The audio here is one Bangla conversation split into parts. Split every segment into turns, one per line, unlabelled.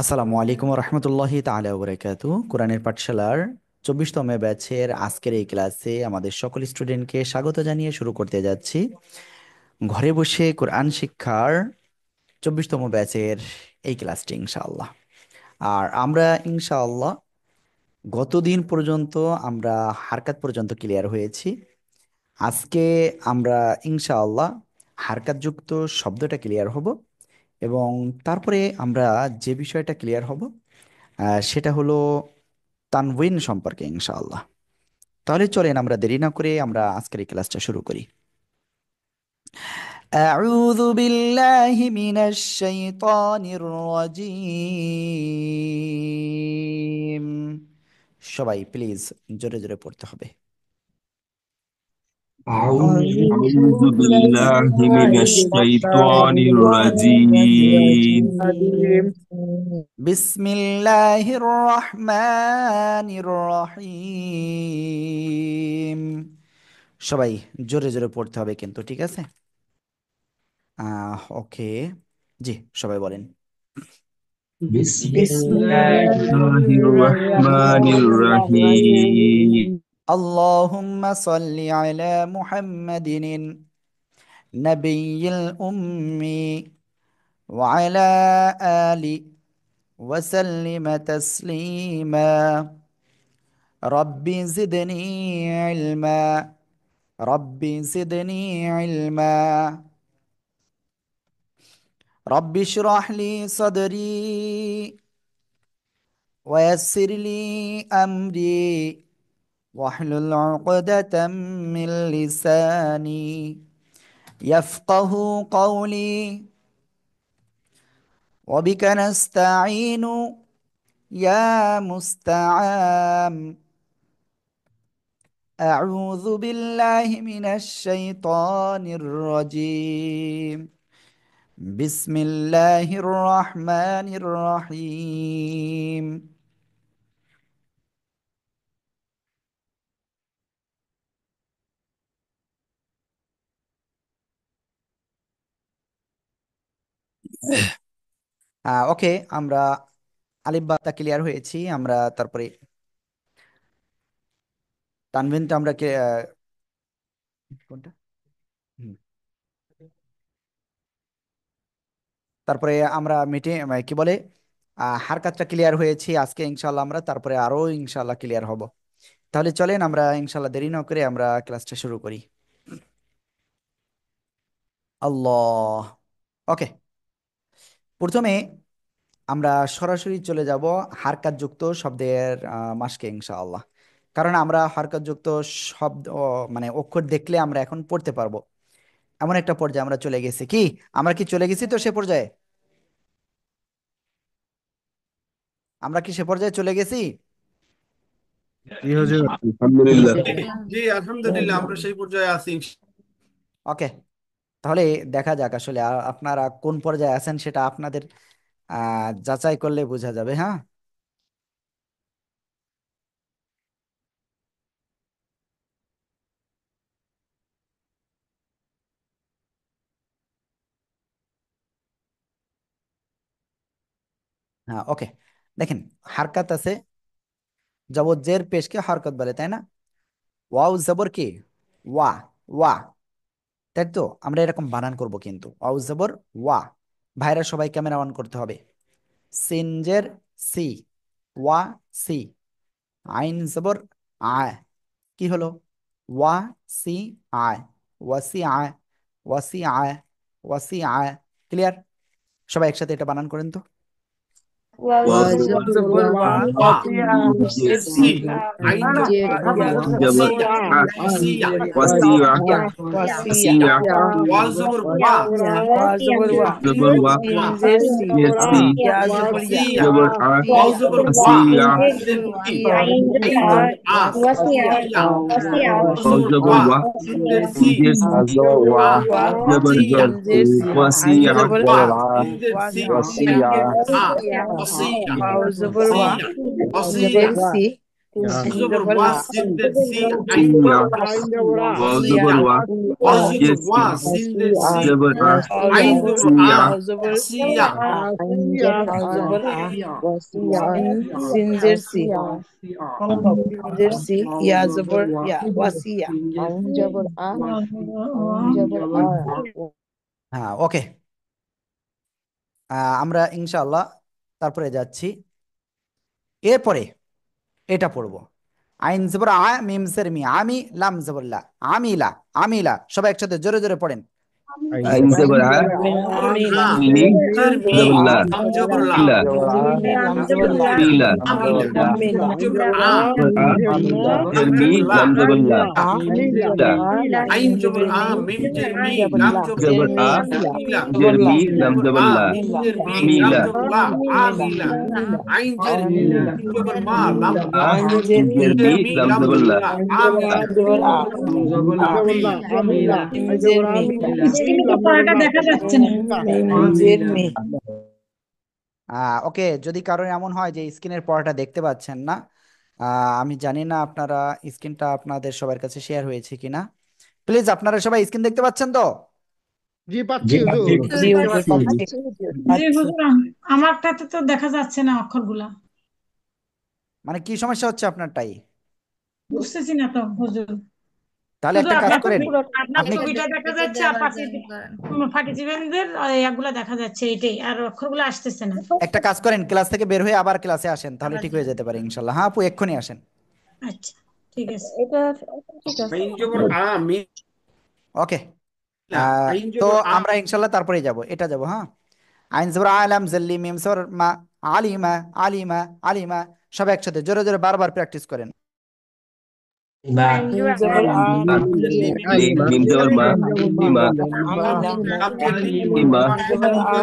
আসসালামু আলাইকুম রহমতুল্লাহি তাআলা ওয়া বারাকাতু। কোরআনের পাঠশালার 24তম ব্যাচের আজকের এই ক্লাসে আমাদের সকল স্টুডেন্টকে স্বাগত জানিয়ে শুরু করতে যাচ্ছি ঘরে বসে কোরআন শিক্ষার 24তম ব্যাচের এই ক্লাসটি ইনশাআল্লাহ। আর আমরা ইনশাআল্লাহ গতদিন পর্যন্ত আমরা হারকাত পর্যন্ত ক্লিয়ার হয়েছি। আজকে আমরা ইনশাআল্লাহ হারকাতযুক্ত শব্দটা ক্লিয়ার হব এবং তারপরে আমরা যে বিষয়টা ক্লিয়ার হব সেটা হলো তানউইন সম্পর্কে ইনশাআল্লাহ। তাহলে চলেন আমরা দেরি না করে আমরা আজকের এই ক্লাসটা শুরু করি। আউযু বিল্লাহি মিনাশ শাইতানির রাজীম। সবাই প্লিজ জোরে জোরে পড়তে হবে।
أعوذ
أعوذ
بالله
بالله
من
من
الشيطان
الشيطان
الرجيم
الرجيم
বিসমিল্লাহির রহমানির রহিম। সবাই জোরে জোরে পড়তে হবে কিন্তু, ঠিক আছে? ওকে, জি, সবাই বলেন।
بسم
بسم
الله
الله
الرحمن
الرحمن
الرحيم
الرحيم
اللهم صل على محمد النبي الأمي وعلى آله وسلم تسليما. رب زدني علما، رب زدني علما. رب اشرح لي صدري ويسر لي أمري واحلل عقدة من لساني يفقه قولي. وبك نستعين يا مستعان. أعوذ بالله من الشيطان الرجيم. بسم الله الرحمن الرحيم. ওকে, আমরা আলিফ বাতা ক্লিয়ার হয়েছি। আমরা তারপরে তানভিনটা আমরা কোনটা হুম। তারপরে আমরা কি বলে হারকাতটা ক্লিয়ার হয়েছি আজকে ইনশাল্লাহ। আমরা তারপরে আরো ইনশাল্লাহ ক্লিয়ার হব। তাহলে চলেন আমরা ইনশাল্লাহ দেরি না করে আমরা ক্লাসটা শুরু করি। আল্লাহ। ওকে, প্রথমে আমরা সরাসরি চলে যাব হারকাতযুক্ত শব্দের মাসকে ইনশাআল্লাহ। কারণ আমরা হারকাতযুক্ত শব্দ মানে অক্ষর দেখলে আমরা এখন পড়তে পারবো, এমন একটা পর্যায়ে আমরা চলে গেছি। কি আমরা কি চলে গেছি তো সে পর্যায়ে? আমরা কি সে পর্যায়ে চলে গেছি?
জি হুজুর।
الحمد لله
জি আলহামদুলিল্লাহ আমরা সেই পর্যায়ে আছি।
ওকে, তাহলে দেখা যাক আসলে আপনারা কোন পর্যায়ে আছেন সেটা আপনাদের যাচাই করলে বোঝা যাবে। হ্যাঁ, হ্যাঁ, ওকে। দেখেন, হারকাত আছে, জবর পেশকে হরকত বলে, তাই না? ওয়াও জবর কি? ওয়া, ওয়া, তাই তো? আমরা এরকম বানান করব কিন্তু ওয়াও জবর ওয়া। ভাইরা সবাই ক্যামেরা অন করতে হবে। সিনজের সি, ওয়া সি। আইন জবর আয়, কি হলো? ওয়া সি আয়, ওয়াসি আয়, ওয়াসি আয়, ওয়াসি আয়। ক্লিয়ার? সবাই একসাথে এটা বানান করেন তো।
وزبر
وزبر
জবর ওয়া, ওয়া
واسع
জের সি, আইন জবর
جر
جبر
ওয়াসিয়া, ওয়াসিয়া,
وسيع
وسيع
وسيع
ওয়াল জবর ওয়া,
وزبر
جبر
سين
و
زر سي
يسي
يا زبر
ওয়াসিয়া,
جبر ع
ওয়াও জবর ওয়া,
وسيع
জের কি?
عين
আইন জবর আ,
وسيع
ওয়াসিয়া, ওয়াও
واو
জবর
جبر
ওয়া,
و
জের সি,
يسي
জবর আ,
جبر
ওয়াসিয়া,
جر
سين زر سي
আইন
عين
وسيع
জবর
زبر
ওয়া,
سي
জের سي،
وسيع
আ, ওয়াসিয়া,
واو زبر
ওয়াসিয়া,
زبر
ওয়াসিয়া,
سي
Ain
Ain
জবর
double
ওয়া
a.
সিন দের সি আইন
Sia.
জবর
Ain double a.
Wa
ওয়াসিয়া
double wa.
ওয়া
A.
জবর
Yes.
ওয়া সিন দের সি
Double a.
A
আইন
double
জবর আ
Sia.
A double
Siya
A double A. Ain sinjer si. Sinjer si. Ya double ya. Wasiya.
হ্যাঁ, ওকে। আমরা ইনশাআল্লাহ তারপরে যাচ্ছি। এরপরে এটা পড়বো। আইন জবর আ মিম জের মি আমি লাম জবর লা আমিলা আমিলা সবাই একসাথে জোরে জোরে পড়েন।
Ain double a.
আইন জবর
Amila.
আ
Li.
মিম মি
Double la.
লাম জবর লা
Ila.
Mi lam double la.
Ila.
আমিলা
Amila.
মিম জবর আ
Double a.
লাম
Jermi.
জবর লা
Lam double la.
A.
La.
আইন জবর
Sinjer
আ
mi.
মিম জের মি লাম জবর
Double a.
Milla
Double la.
Jermi. Lam
জবর
double
আ
la.
মিম জের মি লাম
Mila.
জবর লা
Mila.
আমিলা আইন জের মি মিম জবর মা লাম
A.
Ain sinjer mi.
Jermi.
জের মি
Lam
লাম
double
জবর
la.
লা আমিলা
Double A.
আমিলা
Sinjer mi.
স্ক্রিনে তো পড়াটা দেখা যাচ্ছে না।
Sinjer mi.
ওকে, যদি কারোর এমন হয় যে স্ক্রিনের পড়াটা দেখতে পাচ্ছেন না, আমি জানি না আপনারা স্ক্রিনটা আপনাদের সবার কাছে শেয়ার হয়েছে কিনা। প্লিজ আপনারা সবাই স্ক্রিন দেখতে পাচ্ছেন তো?
জি হুজুর পাচ্ছি।
জি হুজুর, আমারটাতে তো দেখা যাচ্ছে না অক্ষরগুলা,
মানে কি সমস্যা হচ্ছে আপনারটাই?
বুঝতেছি না তো হুজুর।
তাহলে
শুধু
একটা কাজ
আপনার
করেন,
আপনার
আপনি
ছবিটা দেখা যাচ্ছে আর পার্টিসিপেন্টদের এগুলা দেখা যাচ্ছে, এটাই, আর অক্ষরগুলো আসতেছে না।
একটা কাজ করেন, ক্লাস থেকে বের হয়ে আবার ক্লাসে আসেন, তাহলে ঠিক হয়ে যেতে পারে ইনশাল্লাহ। হ্যাঁ আপু, এক্ষুনি আসেন।
আচ্ছা, ঠিক আছে।
আইন জবর আ মিম
ওকে,
লা আইন
তো
জবর আ
আমরা ইনশাল্লাহ তারপরে যাব, এটা যাব। হ্যাঁ, আইন জবর আলাম জাল্লি মিম সর মা আলিমা আলিমা আলিমা সবাই একসাথে জোরে জোরে বারবার প্র্যাকটিস করেন।
Ain double A.
Li. Mim double ma. Ima.
Amila.
লাম জের লি
Ima.
Double A.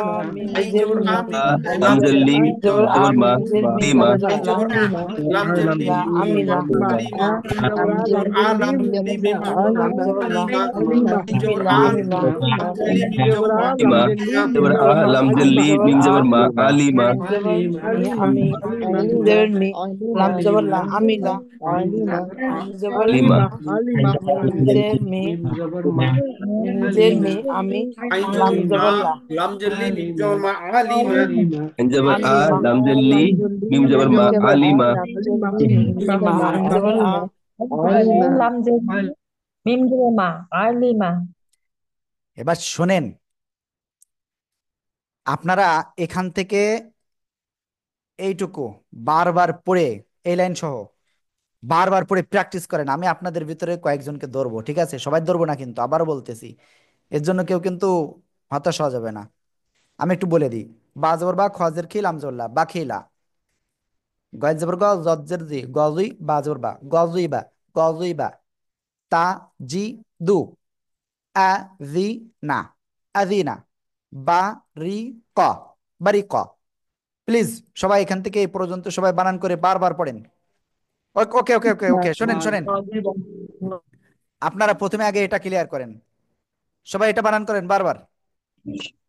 আইন
Minjer
জবর
mi.
A
A.
লাম
Lam
জের
jelli.
Li
Double A.
Double ma.
Minjer mi.
Ima.
Lam
আইন
double
জবর
A.
আ লাম জের লি
La Amila.
আলিমা আইন জবর আ লাম লি মিম জবর মা
Lam double La.
আলিমা আইন জবর
Amila.
আ
Amila.
লাম জের লি মিম জবর মা
Ima.
Alima
Double A. Lam jelli. Mim double ma. Alima.
Double mi. Ami. Minjer mi. Lam double La. Amila. Double
Lima.
Minjer mi. Minjer mi. Ami.
আইন
Lam
জবর আ
double La.
লাম জের লি মিম জবর মা আলিমা
Ain double A.
Alima.
Lam jelli. Mim double ma. Alima.
Lima. Double A.
এবার শোনেন, আপনারা এখান থেকে এইটুকু বারবার পড়ে, এই লাইন সহ বারবার পড়ে প্র্যাকটিস করেন। আমি আপনাদের ভিতরে কয়েকজনকে ধরবো, ঠিক আছে? সবাই ধরবো না কিন্তু, আবারও বলতেছি, এর জন্য কেউ কিন্তু হতাশ হওয়া যাবে না। আমি একটু বলে দিই। বা জবর বা, খজের খিল, আমজল্লা বা খিলা, গজ জবর গ, জজের জি, গজুই, বা জবর বা, গজুই বা, গজুই বা, তা জি দু, আ জি না, আদিনা, বা রি ক, বারি ক। প্লিজ সবাই এখান থেকে এই পর্যন্ত সবাই বানান করে বারবার পড়েন। ওকে ওকে ওকে ওকে ওকে, শোনেন শোনেন, আপনারা প্রথমে আগে এটা ক্লিয়ার করেন, সবাই এটা বানান করেন বারবার।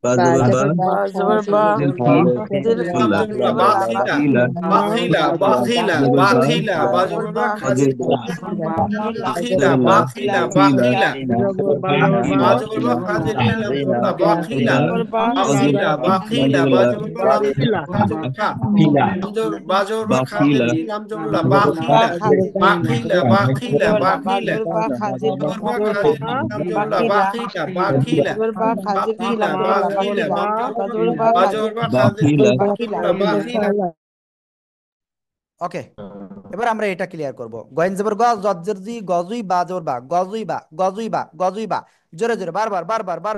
Ba double ba.
Ba double ba.
Jelki.
Dil
Double la.
double la.
বাখিলা
Ila.
বাখিলা বাখিলা
Double ba.
বাখিলা বাজবর বা
Khajir.
বাখিলা
Double la.
বাখিলা
Khila.
বাখিলা
Ima.
বাজবর বা খাজির খিলাম জবরা বাখিলা
Double ba.
বাখিলা
Ba
বাখিলা
double la.
বাজবর বা লাম বাজবর খা বাজবর বা খাজির
Bakhila.
খিলাম জবরা
Ba
বাখিলা
khajir.
বাখিলা বাখিলা
Double la. Ba
বাখিলা
double ba khajir.
জবর বা
Double la.
খাজির খিলাম জবরা
Bakhila.
বাখিলা বাখিলা
Double ba khajir.
বাখিলা
Lam double la.
বাখিলা
Bakhila. Ba double ba
বাজবর
khajir.
বা খাজির
Bakhila.
Bakhila.
জবরা বাখিলা
ওকে, এবার আমরা এটা ক্লিয়ার করব। গয়েন জবর গ, জজের জি, গজুই, বা জবর বা, গজুই বা, গজুই বা, গজুই বা, জোরে জোরে বারবার বারবার বার।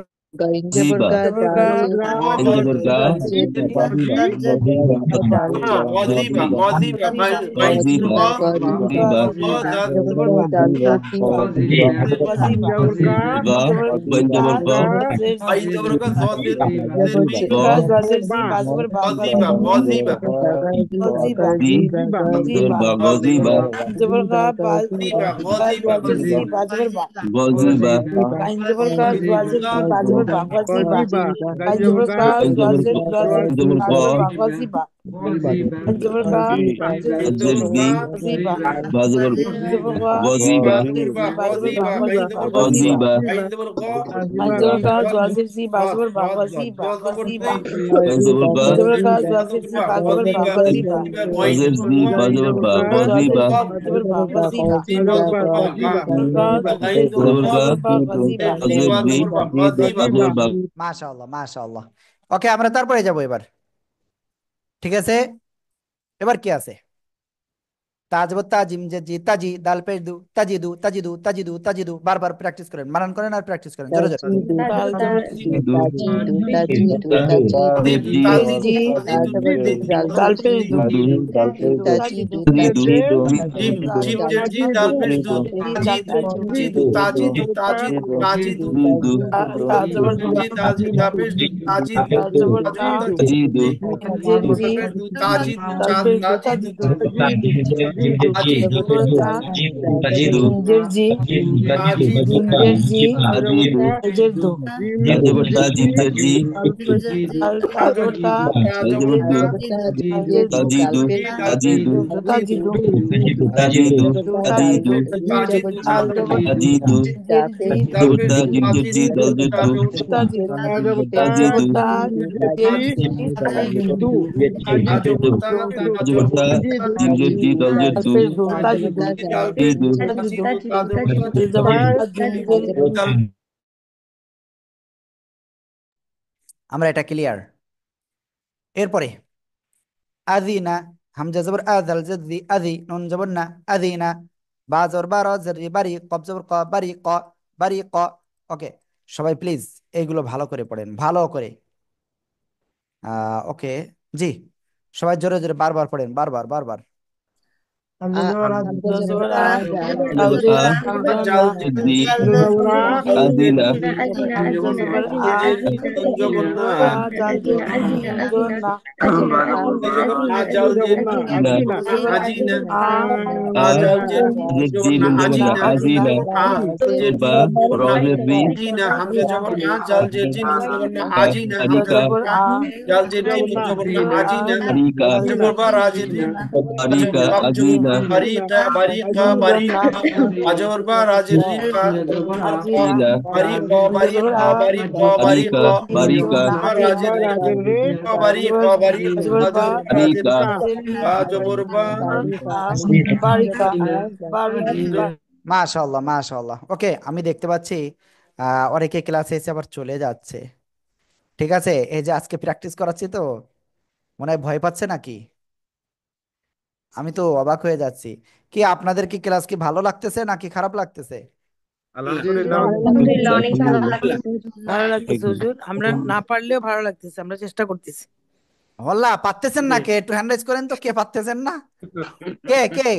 Ziba.
Double ga.
Ain double ga.
গজিবা গজিবা মাইন
Ghaziba. Ziba.
Double ba. Waziba.
Ba. Bain double ba.
আইন জবর গ জজের
Ba.
Wazir zi. Bazbar ba.
গজিবা গজিবা
Waziba.
Zi. Double ba. Ghaziba.
Double ga.
গজিবা গজিবা
Wazir zi. Bazbar ba.
Ghaziba.
Kain double ga. Wazir zi. Bazbar ba. Waziba. Kain double ga.
Ain double
Wazir.
ba.
Wazir zi.
Double ba.
Bazbar ba. Waziba. জবর কা
কাফ জের বি
ওয়াজিবা
বা জবর
জবর ওয়া
গজিবা
বা জবর বা ওয়াজিবা
গজিবা
জবর কা জবর জি বা জবর বা ওয়াজিবা ওয়াজিবা
কাফ জবর কা
জবর কা জবর জি বা জবর বা ওয়াজিবা
বা জের জি বা জবর বা
জবর
গজিবা
জি জবর বা ওয়াজিবা জবর কা জবর
বা জবর কা
জবর বা ওয়াজিবা
বা জের বি বা জবর বা
মাশাআল্লাহ মাশাআল্লাহ। ওকে, আমরা তারপরে যাব এবার। ঠিক আছে, এবার কি আছে? তাজব তাজিম যে জি তাজি দাল পেশ দু তাজিদু তাজিদু তাজিদু তাজিদু, বারবার প্র্যাকটিস করেন, বানান করেন আর প্র্যাকটিস করেন জোরে জোরে।
তাল জবর
দু জের জি
জি দাল পে দু
দু
তাজিদু তাজিদু
জি দু
জিম জিম
তাজিদু
জের জি দাল পেশ দু
জি
জি
দাল
দু
পে দু
জি দু তাজিদু তাজিদু তাজিদু
দু
তা জবর
জিম
দা
জি দাল দা পেশ দু তাজিদু
তা জবর তা
তাজিদু
তাজিদু
জের জি
পেশ দু তাজিদু
দাল পে দু
তাজিদু
তাজিদু
তাজিদু
জবর তা
তাজিদু
জের জি
তাজিদু
জের জি
তাজিদু
জের দো
কাফ জবর তা জিম জের জি
তা জবর তা
কাফ জবর
জের
দু
জের দো
তাজিদু তাজিদু
তাজিদু
তাজিদু তাজিদু
তাজিদু তাল জবর
তাজিদু
জের জি
জবর তা জিম জের জি দাল জের দু
তাজিদু জবর
তাজিদু
তা জের জি
আজবতা
দো
জবর তা জিম জের জি দাল জের
দাল
দু
পে দো তাজিদু
তাজিদু
তাজিদু
তাজিদু
জবর তা জিম জের
আমরা এটা ক্লিয়ার। এরপরে আযিনা, হামজা জবর আযাল জাযি আযি, নুন জবর না আযিনা, বা জবর বা র জের বারি, কফ জবর ক বারি ক বারি ক। ওকে, সবাই প্লিজ এইগুলো ভালো করে পড়েন, ভালো করে। ওকে, জি, সবাই জোরে জোরে বারবার পড়েন, বারবার বারবার।
হামজা জবর আ
জবর
জাল জের
আ
হামজা না
জাল
জি
জি
আজিনা
হামজা জবর আ
জবন্না
আ জাল জের জি জবর না
জবর আজাল জের
না
হামজা জবর
আজিনা
আ
আ
আজাল জের
জের জি
জবন্না
নুন জবর না
আজিনা
আজিনা
আজিনা
আ জের জি
বা র
জবন্না
জের রি
জিনা হামজা জবর আজাল জের জি নুন জবন্না আজিনা
হামজা
আরিকা
হামজা
জবর আ
জাল জের জি নুন জবন্না
জবর আ
আজিনা
আরিকা
আজিনা
জবর বা রাজের রি
আরিকা
কাবজু
আজিনা
বারিকা বারিকা
জিম জন না
বারিকা আজর বা রাজের রি কা
আজিনা
ইলা
বারিকা
হামজা জবর
বারিকা
আ
বারিকা
আরিকা
বারিকা
জিম জন
বারিকা
না
বা
আজিনা
রাজের রি বারিকা
জবর
বারিকা
জবর বা
আজর রাজের
আরিকা
জের রি
বা জবর বা
আ বারিকা বারিকা
মাশাআল্লাহ মাশাআল্লাহ। ওকে, আমি দেখতে পাচ্ছি অনেকে ক্লাসে এসে আবার চলে যাচ্ছে। ঠিক আছে, এই যে আজকে প্র্যাকটিস করাচ্ছি তো মনে হয় ভয় পাচ্ছে নাকি? আমি তো অবাক হয়ে যাচ্ছি। কি আপনাদের কি ক্লাস কি ভালো লাগতেছে নাকি খারাপ লাগতেছে?
আলহামদুলিল্লাহ
আলহামদুলিল্লাহ অনেক ভালো
আলহামদুলিল্লাহ
লাগতেছে।
ভালো লাগতেছে হুজুর আমরা না পারলেও ভালো লাগতেছে আমরা চেষ্টা করতেছি
হল্লা পারতেছেন না কে? একটু হ্যান্ড রাইজ করেন তো, কে পারতেছেন না? কে কে?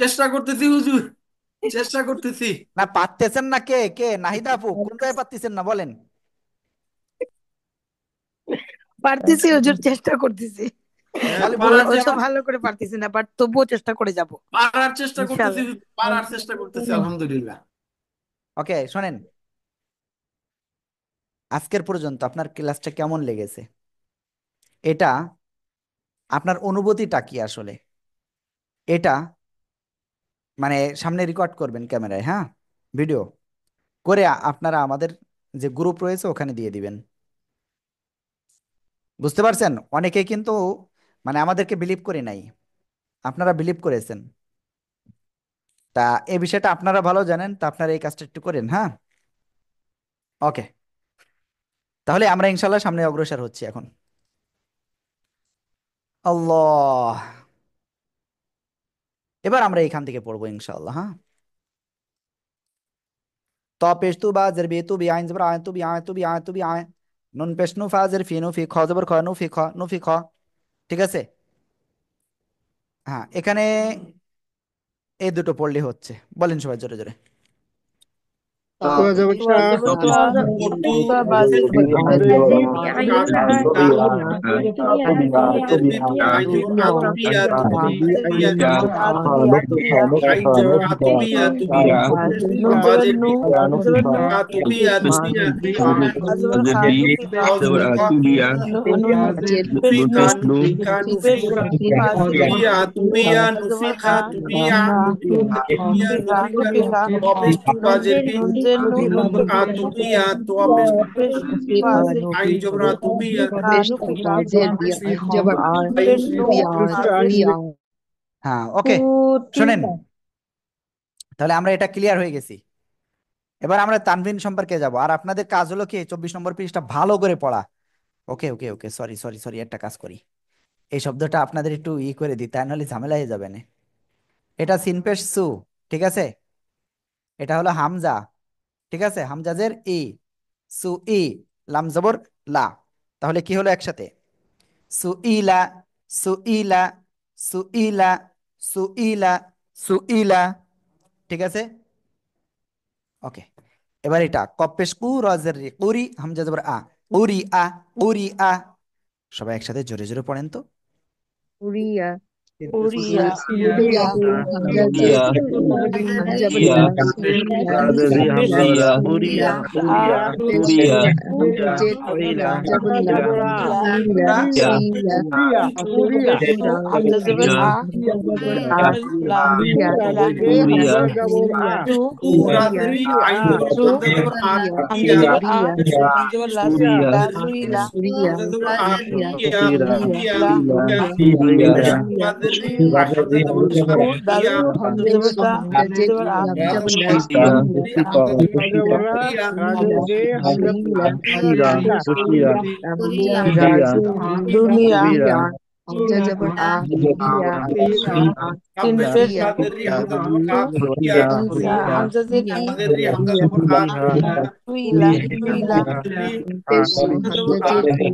চেষ্টা করতেছি হুজুর, চেষ্টা করতেছি।
না পারতেছেন না কে কে? নাহিদা আপু, কোন জায়গায় পারতেছেন না বলেন?
পারতেছি হুজুর চেষ্টা করতেছি
হ্যাঁ,
খালি
পারার
বললেন যে
হয়তো
আমার
ভালো করে পারতেছি না বাট তবুও চেষ্টা করে যাব
পারার চেষ্টা করতেছি
ইনশাআল্লাহ
হুজুর, পারার চেষ্টা করতেছি আলহামদুলিল্লাহ।
ওকে শোনেন, আজকের পর্যন্ত আপনার ক্লাসটা কেমন লেগেছে? এটা আপনার অনুভূতিটা কি আসলে? এটা মানে সামনে রেকর্ড করবেন ক্যামেরায়, হ্যাঁ, ভিডিও করে আপনারা আমাদের যে গ্রুপ রয়েছে ওখানে দিয়ে দিবেন। বুঝতে পারছেন? অনেকেই কিন্তু মানে আমাদেরকে বিলিভ করে নাই, আপনারা বিলিভ করেছেন। তা এই বিষয়টা আপনারা ভালো জানেন, তা আপনারা এই কাজটা একটু করেন, হ্যাঁ। ওকে, তাহলে আমরা ইনশাল্লাহ সামনে অগ্রসর হচ্ছি এখন। আল্লাহ, এবার আমরা এখান থেকে পড়বো ইনশাআল্লাহ, হ্যাঁ। তো পেশ তু বা জের বি তু বি আইন জবর আয় তু বি আয় তু বি আয় তু বি আয়, নুন পেশ নু ফা জের ফি নু ফি খ জবর খ নু ফি খ নু ফি খ। ঠিক আছে, হ্যাঁ, এখানে এই দুটো পড়লে হচ্ছে। বলেন সবাই জোরে জোরে।
তোয়া জবর তা
তোয়া
নুন তা বাজে
ইংরেজি
আতুবিয়া নুন জবর নু নুন জবর নু আজবর খা পেশ নুন পেশ খা পেশ ফাজে আজবর খা খা নুফিখা নুন জের নু পেশ ফাজে খা নুফিখা পেশ নু ফাজে
হ্যাঁ, ওকে, শোনেন, তাহলে আমরা এটা ক্লিয়ার হয়ে গেছি। এবার আমরা তানভিন সম্পর্কে যাব, আর আপনাদের কাজ হলো কি 24 নম্বর পৃষ্ঠা ভালো করে পড়া। ওকে ওকে ওকে, সরি সরি সরি, একটা কাজ করি, এই শব্দটা আপনাদের একটু করে দিই, তাই নাহলে ঝামেলা হয়ে যাবে না। এটা সিনপেশ সু, ঠিক আছে, এটা হলো হামজা, ঠিক আছে, হামজাজের ই, সু ই, লাম জবর লা, তাহলে কি হলো একসাথে, সু ইলা, সু ইলা, সু ইলা, সু ইলা, সু ইলা, ঠিক আছে, ওকে। এবার এটা কপেশ কু রজের রি, কুরি, হামজা জবর আ, কুরি আ, কুরি আ, সবাই একসাথে জোরে জোরে পড়েন তো।
উড়িয়া
উড়িয়া
উড়িয়া উড়িয়া
পেশ
উড়িয়া
আ
উড়িয়া
ইলা হামজা জবর আ লা ইলা
উড়িয়া
তু তু হামজা জবর আ লাম জবর লাস
উড়িয়া
লাজু ইলা লা
উড়িয়া
তু দালু হামজা জবর দা লাম জবর আ
উড়িয়া
দুনিয়া তিন পেশ হামজা জের ই তুইলা তুইলা হামজা জবর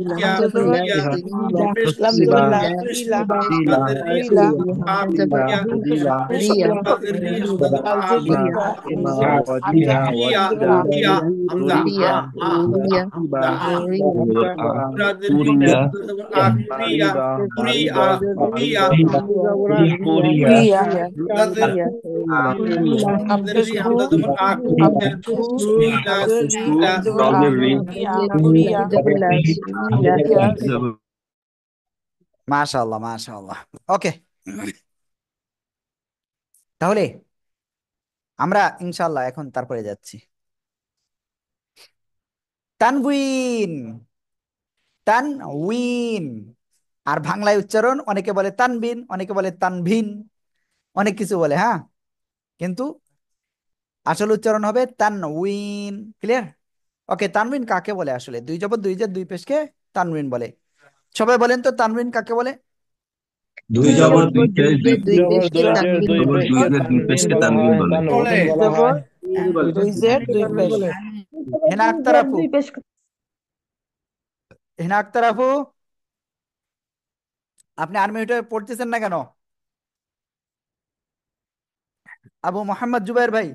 লাম জবর লা তুইলা তুইলা আল জের ই হামজা জবর আ
উড়িয়া উড়িয়া
উড়িয়া হামপেশ কু হামজা জের রি লাম জবর আ ইয়া উড়িয়া ইয়াস
মাশাআল্লাহ মাশাআল্লাহ, ওকে। তাহলে আমরা ইনশাআল্লাহ এখন তারপরে যাচ্ছি তানবিন, তানউইন, আর বাংলায় উচ্চারণ অনেকে বলে তানবিন, অনেকে বলে তানভিন, অনেক কিছু বলে, হ্যাঁ, কিন্তু আসল উচ্চারণ হবে তানউইন, ক্লিয়ার? ওকে, তানবিন কাকে বলে আসলে? দুই জবর দুই জের দুই পেশকে তানবিন বলে। সবাই বলেন তো তানবিন কাকে বলে?
দুই জবর দুই পেশ দুই পেশকে তানবিন বলে।
জবর দুই জের দুই পেশ
হেনা আক্তার আপু, হেনা আক্তার আপু, আপনি আনমিউটে পড়তেছেন না কেন? আবু মোহাম্মদ জুবাইর ভাই,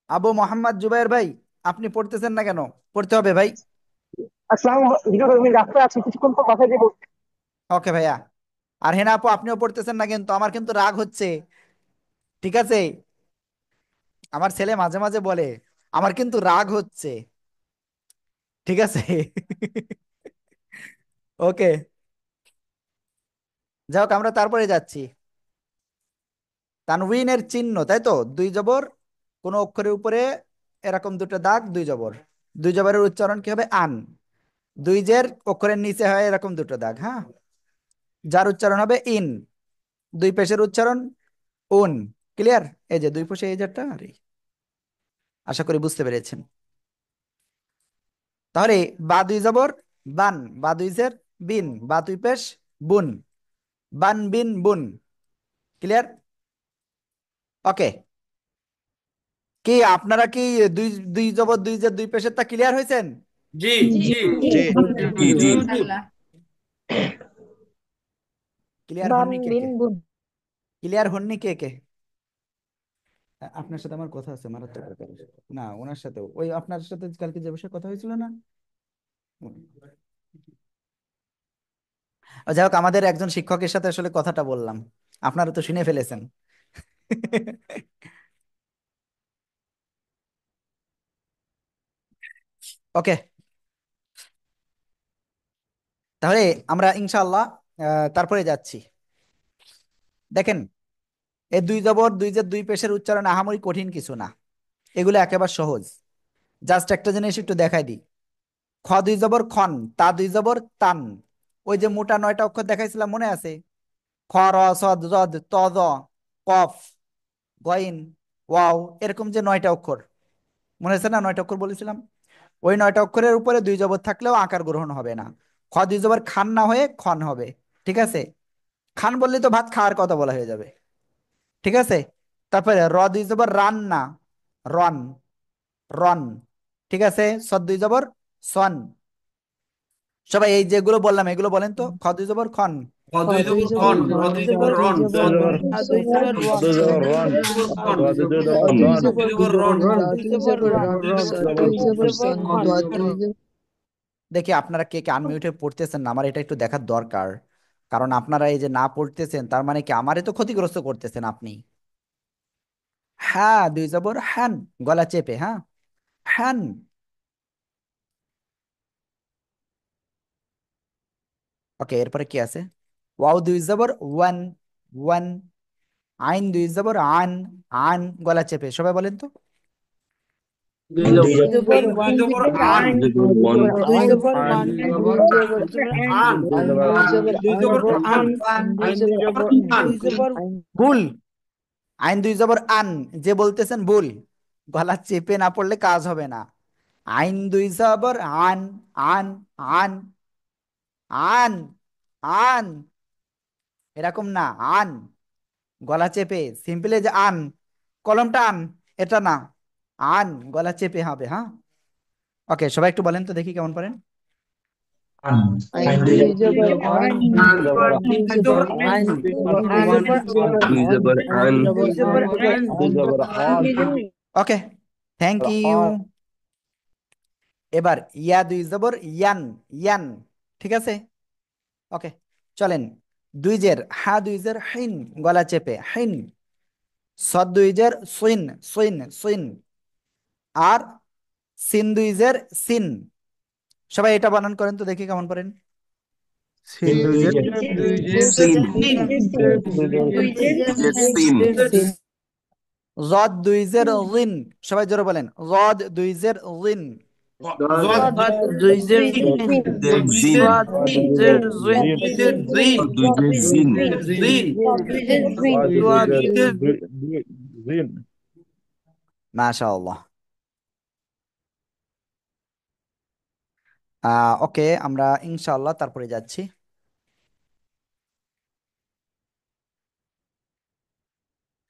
আবু মোহাম্মদ জুবাইর ভাই, আপনি পড়তেছেন না কেন? পড়তে হবে ভাই। ওকে ভাইয়া। আর হেনা আপু, আপনিও পড়তেছেন না কিন্তু, আমার কিন্তু রাগ হচ্ছে, ঠিক আছে? আমার ছেলে মাঝে মাঝে বলে, আমার কিন্তু রাগ হচ্ছে, ঠিক আছে? ওকে, যাই হোক, আমরা তারপরে যাচ্ছি। তানউইনের চিহ্ন, তাই তো, দুই জবর, কোন অক্ষরের উপরে এরকম দুটো দাগ, দুই জবর, দুই জবরের উচ্চারণ কি হবে? আন। দুই জের অক্ষরের নিচে হয় এরকম দুটো দাগ, হ্যাঁ, যার উচ্চারণ হবে ইন। দুই পেশের উচ্চারণ উন, ক্লিয়ার? এই যে দুই পেশে এই যেটা, আরে আশা করি বুঝতে পেরেছেন। তাহলে বা দুই জবর বান, বা দুই জের বিন, বা দুই পেশ বুন, বান বিন বুন, ক্লিয়ার? ওকে, কি আপনারা কি দুই দুই জবর দুই জের দুই পেশের তা ক্লিয়ার হয়েছেন?
জি জি
জি জি
ক্লিয়ার হননি কে কে? ক্লিয়ার হননি কে কে? আপনার সাথে আমার কথা আছে মারাত্মক ব্যাপারে। না, ওনার সাথে, ওই আপনার সাথে কালকে যে বিষয়ে কথা হয়েছিল না। যাই হোক, আমাদের একজন শিক্ষকের সাথে আসলে কথাটা বললাম, আপনারা তো শুনে ফেলেছেন। ওকে, তাহলে আমরা ইনশাআল্লাহ তারপরে যাচ্ছি। দেখেন, এই দুই জবর দুই জের দুই পেশের উচ্চারণ আহামরি কঠিন কিছু না, এগুলো একেবারে সহজ। জাস্ট একটা জিনিস একটু দেখাই দিই। খ দুই জবর খন, তা দুই জবর তান। ওই যে মোটা 9টা অক্ষর দেখাইছিলাম, মনে আছে? খ, র, স, জ, ত, জ, কফ, গইন, ওয়াও, এরকম যে 9টা অক্ষর, মনে আছে না? 9টা অক্ষর বলেছিলাম। ওই 9টা অক্ষরের উপরে দুই জবর থাকলেও আকার গ্রহণ হবে না। খ দুই জবর খান না হয়ে খন হবে। ঠিক আছে? খান বললে তো ভাত খাওয়ার কথা বলা হয়ে যাবে। ঠিক আছে? তারপরে র দুই জবর রান না, রন, রন। ঠিক আছে? সদ দুই জবর সন। সবাই এই যেগুলো বললাম এগুলো বলেন তো। খ দুই জবর খন,
খ
খ
দুই
দুই
জবর
জবর
খন, র
খন,
দুই
দ
জবর
দুই
রন, জ
জবর
দুই
র, আ দুই জবর রন,
জবর
র
খন,
দুই
দুই
জবর
জবর
অন,
খন,
জ
খ
দুই
দুই
জবর
জবর রন,
র দুই জবর রন,
দুই
স
জবর
দুই
খন,
জবর
খ
খন।
দুই জবর
দেখি আপনারা কে কে আনমিউটে পড়তেছেন না, আমার এটা একটু দেখার দরকার। কারণ আপনারা এই যে না পড়তেছেন, তার মানে কি আমারে তো ক্ষতিগ্রস্ত করতেছেন আপনি। হ্যাঁ দুই জবর হ্যান, গলা চেপে, হ্যাঁ, হ্যান। ওকে, এরপরে কি আছে? ওয়াও দুই জবর ওয়ান, ওয়ান। আইন দুই জবর আন, আন, গলা চেপে। সবাই বলেন তো।
দুই
দুই
জবর
জবর
আইন, দুই
ওয়ান,
জবর আন,
দুই জবর ওয়ান,
দুই জবর
আইন
ওয়ান,
দুই
দুই
জবর
জবর
আন,
দুই জবর
দুই জবর আন,
আন, দুই
আইন দুই
জবর
জবর আন।
দুই জবর
ভুল। আইন দুই জবর আন, যে বলতেছেন ভুল। গলা চেপে না পড়লে কাজ হবে না। আইন দুই জবর আন, আন, আন, আন, আন, এরকম না, আন। গলা চেপে, সিম্পলি যে আন, কলমটা আন, এটা না। আন, গলা চেপে হবে, হ্যাঁ। ওকে, সবাই একটু বলেন তো দেখি কেমন পারেন।
আইন দুই জবর আন,
আন,
দুই
দুই
জবর
জবর আন,
আন,
দুই জবর
দুই
ওয়ান,
জবর
দুই জবর
আন,
আন,
দুই জবর
আন,
ওকে, থ্যাংক ইউ। এবার ইয়া দুই জবর ইয়ান, ইয়ান। ঠিক আছে? ওকে, চলেন। দুই জের হা দুই জের হিন, গলা চেপে, হিন। সদ দুই জের সুইন, সুইন, সুইন। আর সিন দুই জের সিন। সবাই এটা বানান করেন তো দেখি কেমন পারেন।
দুই জের
সিন,
তিন,
দুই জের সিন,
জদ দুই জের রিন। সবাই জোরে বলেন, জদ দুই জের রিন।
জদ
দুই জের
দুই জের
দুই
জিন,
জের
দুই জের জুন,
দুই জের জিন,
দুই জের জিন,
জিন,
দুই জের
মাশাআল্লাহ। ওকে, আমরা ইনশাআল্লাহ তারপরে যাচ্ছি।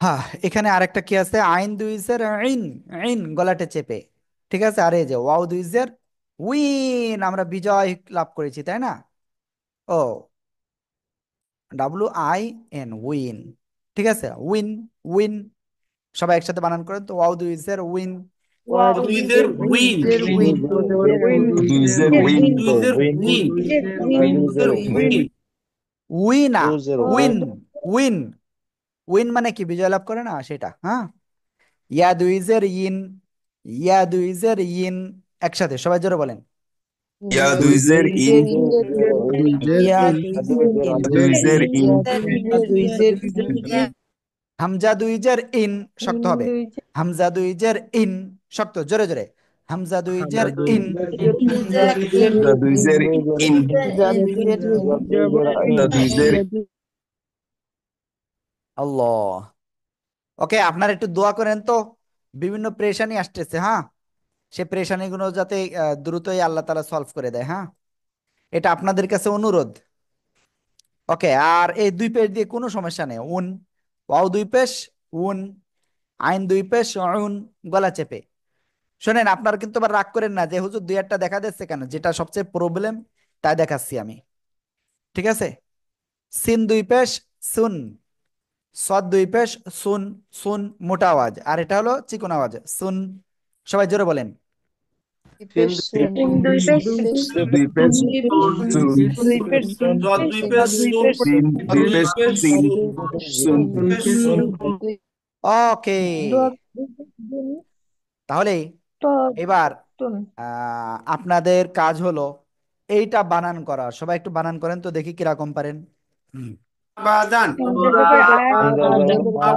হ্যাঁ, এখানে আরেকটা কি আছে? আইন দুইজের আইন, আইন গলাটা চেপে। ঠিক আছে? আর এই যে ওয়াও দুইজের উইন, আমরা বিজয় লাভ করেছি, তাই না? ও, ডাব্লু আই এন, উইন। ঠিক আছে? Win, win. সবাই একসাথে বানান করেন তো, ওয়াও দুইজের উইন।
দুই জের উইন,
উইন,
দুই জের উইন,
দুই জের উইন, দুই জের উইন,
উই না, উইন, উইন। উইন মানে কি? বিজয় লাভ করে না, সেটা, হ্যাঁ। ইয়া দুইজের ইন, ইয়া দুইজের ইন। একসাথে সবাই জোরে বলেন।
ইয়া দুই জের ইন,
ইয়া দুই জের ইন,
দুই জের ইন,
ইয়া দুই জের ইন,
হামজা দুইজের ইন, শক্ত হবে। হামজা দুইজের ইন, শক্ত, জোরে জোরে। হামজা দুইজের ইন।
হামজা দুই জের
ইয়া দুই জের ইন,
যা দুই জের
ইয়া দুই জের
আল্লাহ। ওকে, আপনারা একটু দোয়া করেন তো। বিভিন্ন প্রেশানি আসতেছে, হ্যাঁ। সে প্রেশানি গুলো যাতে দ্রুতই আল্লাহ তাআলা সলভ করে দেয়, হ্যাঁ। এটা আপনাদের কাছে অনুরোধ। ওকে, আর এই দুই পেশ দিয়ে কোনো সমস্যা নেই। উন, ওয়াও দুই পেশ, উন। আইন দুই পেশ, উন, গলা চেপে। শোনেন, আপনারা কিন্তু আবার রাগ করেন না যে হুজুর দুই একটা দেখা দিচ্ছে কেন, যেটা সবচেয়ে প্রবলেম তাই দেখাচ্ছি আমি। ঠিক আছে? সিন দুই পেশ, সুন। সদ দুই পেশ সুন, সুন মোটা আওয়াজ, আর এটা হলো চিকন আওয়াজ সুন। সবাই জোরে বলেন।
সিন
দুই পেশ
দুই পেশ সুন
দুই পেশ সুন
জ দুই পেশ
দুই
সুন
পেশ
সিন
জ
দুই
দুই
পেশ
পেশ
সিন সুন
পেশ সুন
ওকে, তাহলে এবার আপনাদের কাজ হলো এইটা বানান করা। সবাই একটু বানান করেন তো দেখি কিরকম পারেন।
আবাদান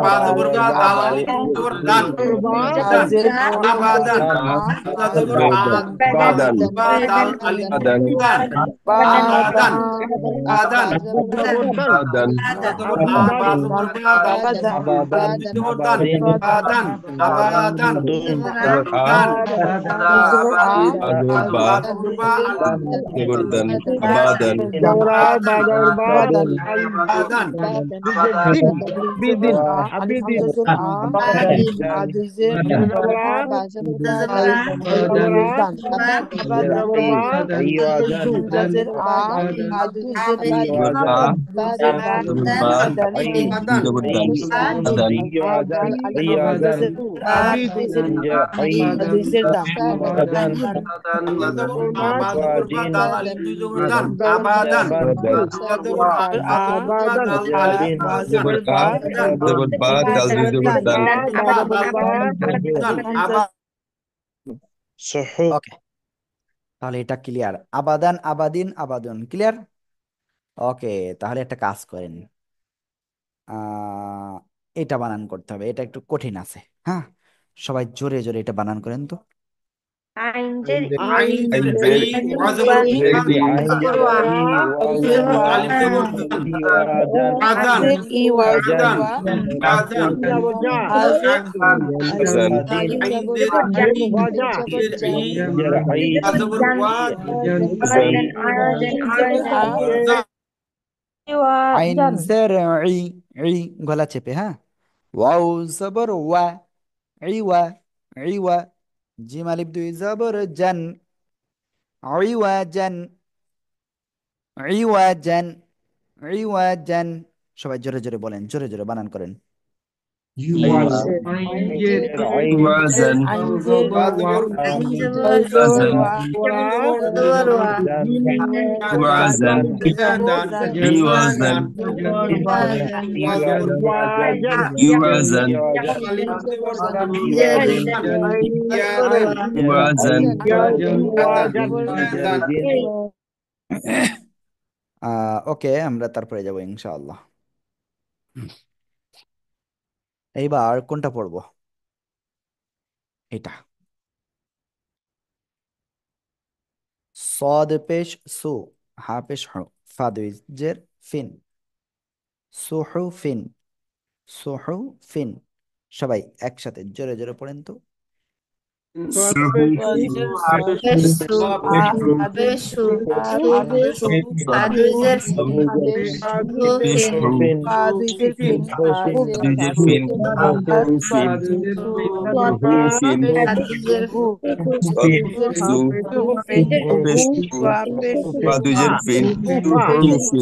বা জবর বা দাল আলিফ জবর দান দান আবাদান বা জবর আ
বাদান
বা দাল আলিফ
বাদান
দান আবাদান আদান
বাদান
বা জবর আ বা জবর বা দাল আলিফ জবর দান আবাদান আবাদান
জবর আ
দান
জবর বা
বা জবর বা আলিফ
জবর দান বাদান
আবাদান আবাদান
জবর আ জবর বা
আবাদান
জবর দান আদান
বা জবর মা বা জবর বা দাল আলিফ দুই জবর দান আবাদান
জবর দান
বা জবর আ বা জবর বা দাল আলিফ দান
জবর আ
দান
জবর বা দাল দুই জবর দান
আবা বা জবর দান আবা
ওকে, তাহলে এটা ক্লিয়ার। আবাদান আবাদিন আবাদন ক্লিয়ার। ওকে, তাহলে একটা কাজ করেন, আহ এটা বানান করতে হবে, এটা একটু কঠিন আছে। হ্যাঁ, সবাই জোরে জোরে এটা বানান করেন তো।
আইন
আইনজের
ই ওয়া জবর
জের
আন
ই
আলিফ জবর দান আদান আদান আদান
আজান
আইন দের ই ওয়া জবর ওয়া
আজান
জা
আইন জের ই, ই গলা চেপে, হ্যাঁ। ওয়াও জবর ওয়া, ই ওয়া, ই ওয়া। জিম আলিফ দুই জবর জান, ই ওয়া জান, ই ওয়া জান, ই ওয়া জান। সবাই জোরে জোরে বলেন, জোরে জোরে বানান করেন।
ওয়াজান
ওয়া জবর
আজান
দান
ওয়াজান
দান
ইওয়াজান
ওয়া জবর
ইওয়াজান
আলিফ জবর দান ইয়াদান
ওয়াজান
ইয়াদান
ওকে, আমরা তারপরে যাব ইনশাআল্লাহ। এইবার কোনটা পড়বো? এটা صاد পেশ সু, হা পেশ হ, ফা দুই জের ফিন, সুহু ফিন, সুহু ফিন। সবাই একসাথে জোরে জোরে পড়েন তো।
সুহুফিন পেশহু দুজেরফিন হুফিন সুহুফিন সদসু পেশহু পাদুজেরফিন সুহুফিন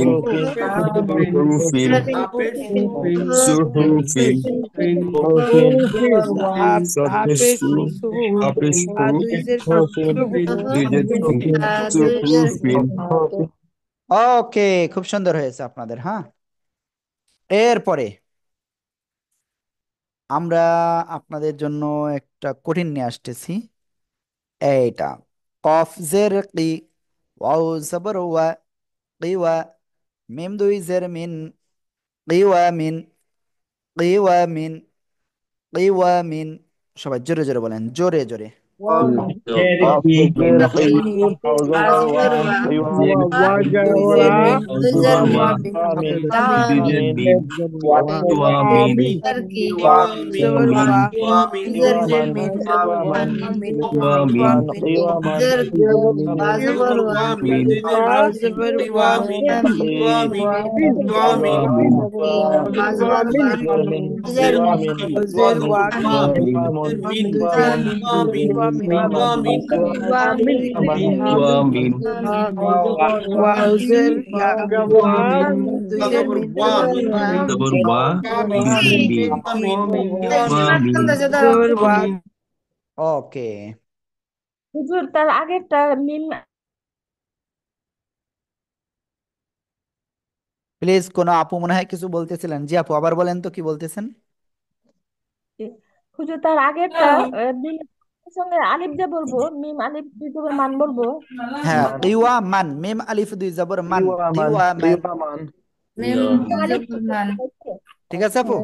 সুহুফিন সুহুফিন সদসু আপেশহু দুজেরফিন সুহুফিন
ওকে, খুব সুন্দর হয়েছে আপনাদের। হ্যাঁ, এরপরে আমরা আপনাদের জন্য একটা কঠিন নিয়ে আসতেছি। এইটা কফ জের কি, ওয়াও জবর ওয়া, কিওয়া। মিম দুই জের মিন, কিওয়া মিন, কিওয়া মিন, কিওয়া মিন। সবাই জোরে জোরে বলেন, জোরে জোরে।
قاف الزرقي দুজেরমিন ওয়ামিন
ওয়ামিন
ওয়ামিন
ওয়ামিন
ওয়ামিন
জবর ওয়ামিন
মিন
ওয়ামিন ওয়ামিন ওয়ামিন
ওয়ামিন
মিন
ওয়ামিন
মিন ওয়ামিন
ومن ومن
ومن
وزر يا وزر من
زبر و ميم ميم
كين
ومن
زبر و
ওকে,
হুজুর তার আগেরটা মিম
প্লিজ কোনো আপু মনে হয় কিছু বলতেছিলেন। জি আপু, আবার বলেন তো কি বলতেছেন।
হুজুর তার আগেরটা মিমের সঙ্গে আলিফ দিয়ে বলবো, মিম আলিফ দুই করে মান বলবো।
হ্যাঁ, কিওয়া মান, মিম আলিফ দুই জবর মান,
قواما
কিওয়া মান।
قواما
আলিফ
ঠিক আছে আপু,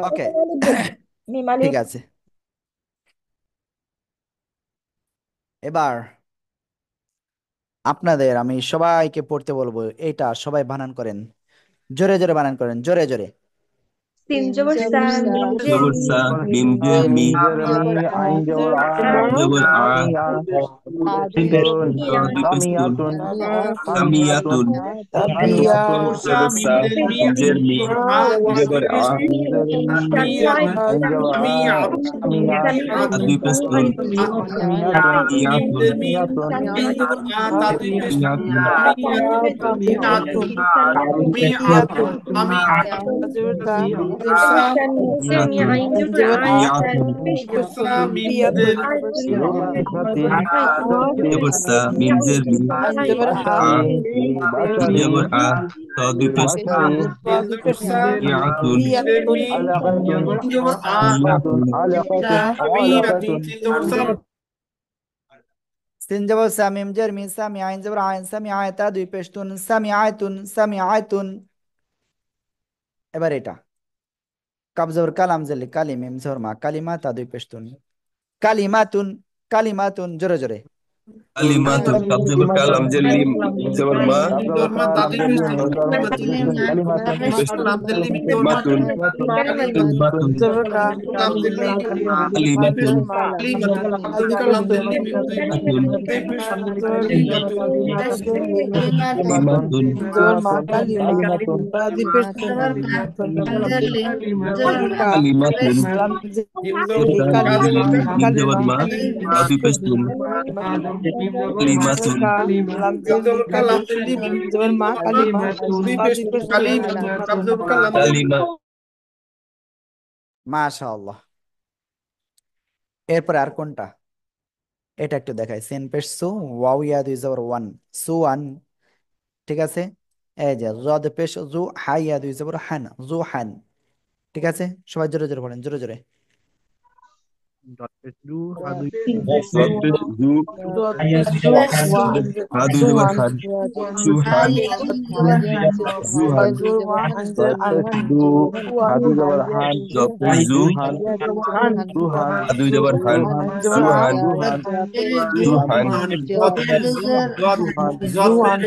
ওকে,
মিম
ঠিক
আলিফ।
আছে। এবার আপনাদের আমি সবাইকে পড়তে বলবো, এটা সবাই বানান করেন, জোরে জোরে বানান করেন, জোরে জোরে।
সিন জবর সা, মিম জের
زبر
মি,
سا ميم جر مي
من
زبر
زر
ع
ما
سين
মিয়া,
سمية سمية
تبيا
زبر سا ميم جر مي زبر ع
তানওয়ার
سمية
তানওয়ার
أدوي بستون سمية
তানওয়ার
تحية زر زر
سمية
زبر
سمية
تحية
زبر سا ميم جر مي
زبر
ع
بشري
زبر ع أدوي بستون
صاد بشر
سمية
সিন জবর সা, মিম জের মি, সামি আইন জবর আইন, সামি আয়তা দুই পেশতুন, সামি আয়তুন, সামি আয়তুন। এবার এটা কাব জবর কালাম জেলি, কালি মিম জবর মা, কালিমা তা দুই পেশতুন, কালিমাতুন, কালিমাতুন, জোরে জোরে।
كلمات قبض بالكلام جليم زبر ما كلمات كلمات
زبر كا
كلمات
زبر ما هذه بشر زبر بي بشر
كلمات
زبر ما كلمة هذه بشر زبر كا
كلمات
لم زلي
بركان
كلمة
جليم ميم زبر
كلمة
ما أبي بستون كلمات
زبر كا لم زلي كلمة زبر ما كلمة هذه بشر كلمة
كلمات
মাশাআল্লাহ। এরপর আর কোনটা, এটা একটু দেখাই। সেন পেশ সু, ওয়াও ইয়া দুই জবর ওয়ান, সুয়ান। ঠিক আছে, এই যে জদ পেশ জু, হাই ইয়া দুই জবর হান, জু হান। ঠিক আছে, সবাই জোরে জোরে বলেন, জোরে জোরে।
زو
زو وهنزل
هادو زبر
زوهان
خان زوحان زوحان
زور وهنزل أنهن
دو هادو
وهن
زبر حان زو
هن
هادو زبر حان
زبر
زوحان زوحان
زوهان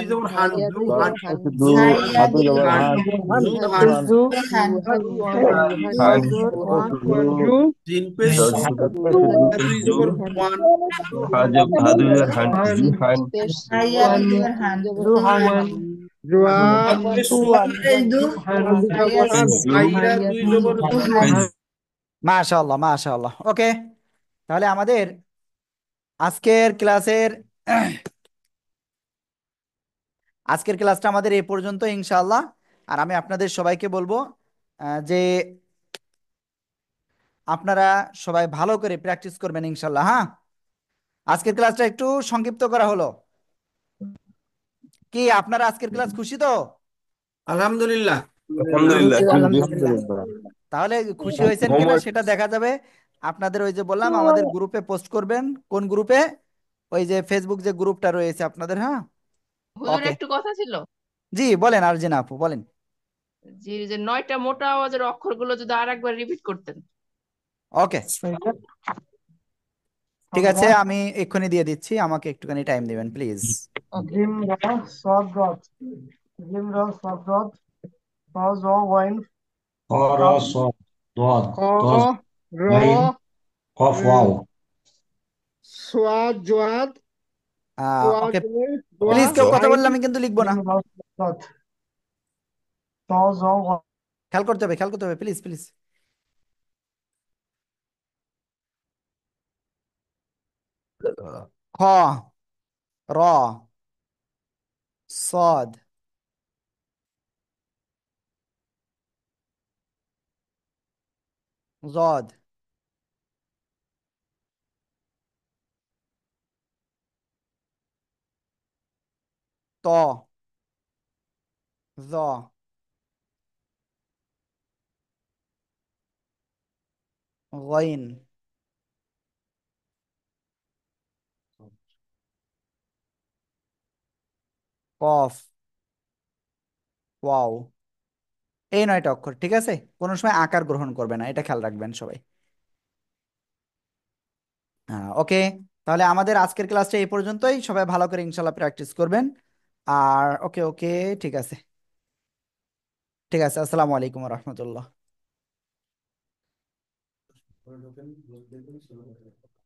دو هادو زبر حان
زو
حان
وزور وهن
زو هادو زبر حان زوحان
زوهان زوان
زو
মাশাআল্লাহ, মাশাআল্লাহ। ওকে, তাহলে আমাদের আজকের ক্লাসের আজকের ক্লাসটা আমাদের এই পর্যন্ত ইনশাআল্লাহ। আর আমি আপনাদের সবাইকে বলবো যে আপনারা সবাই ভালো করে প্র্যাকটিস করবেন ইনশাআল্লাহ। হ্যাঁ, আজকের ক্লাসটা একটু সংক্ষিপ্ত করা হলো। কি আপনারা আজকের ক্লাস খুশি তো?
আলহামদুলিল্লাহ।
الحمد لله
তাহলে খুশি হয়েছেন কিনা
homework
সেটা দেখা যাবে। আপনাদের ওই যে বললাম, আমাদের গ্রুপে পোস্ট করবেন। কোন গ্রুপে? ওই যে ফেসবুক যে গ্রুপটা রয়েছে আপনাদের। হ্যাঁ,
হুজুর
ওকে,
একটু কথা ছিল।
জি বলেন আরজিনা আপু, বলেন।
জি, যে 9টা মোটা আওয়াজের অক্ষরগুলো যদি আরেকবার রিপিট করতেন।
ওকে, ঠিক আছে, আমি এক্ষুনি দিয়ে দিচ্ছি, আমাকে একটুখানি টাইম দিবেন প্লিজ।
জিম রা সদ রদ জিম রা সদ রদ জ ওয়াইন
قارا صاد ضاد
ক
طاز
র
عين قاف واو
সোয়াদ জোয়াদ দোয়া
ওকে,
জের দোয়া
প্লিজ কেউ কথা
আইন
বললে আমি কিন্তু লিখবো না।
জিম রা সদ ত জ
খেয়াল করতে হবে, খেয়াল করতে হবে, প্লিজ প্লিজ। খ, র, সদ, জদ, ত, জ, গইন, কফ, ওয়াও। এই 9টা অক্ষর, ঠিক আছে? কোনো সময় আকার গ্রহণ করবে না, এটা খেয়াল রাখবেন সবাই। হ্যাঁ, ওকে। তাহলে আমাদের আজকের ক্লাসটা এই পর্যন্তই, সবাই ভালো করে ইনশাল্লাহ প্র্যাকটিস করবেন। আর ওকে ওকে, ঠিক আছে, ঠিক আছে। আসসালামু আলাইকুম রহমতুল্লাহ।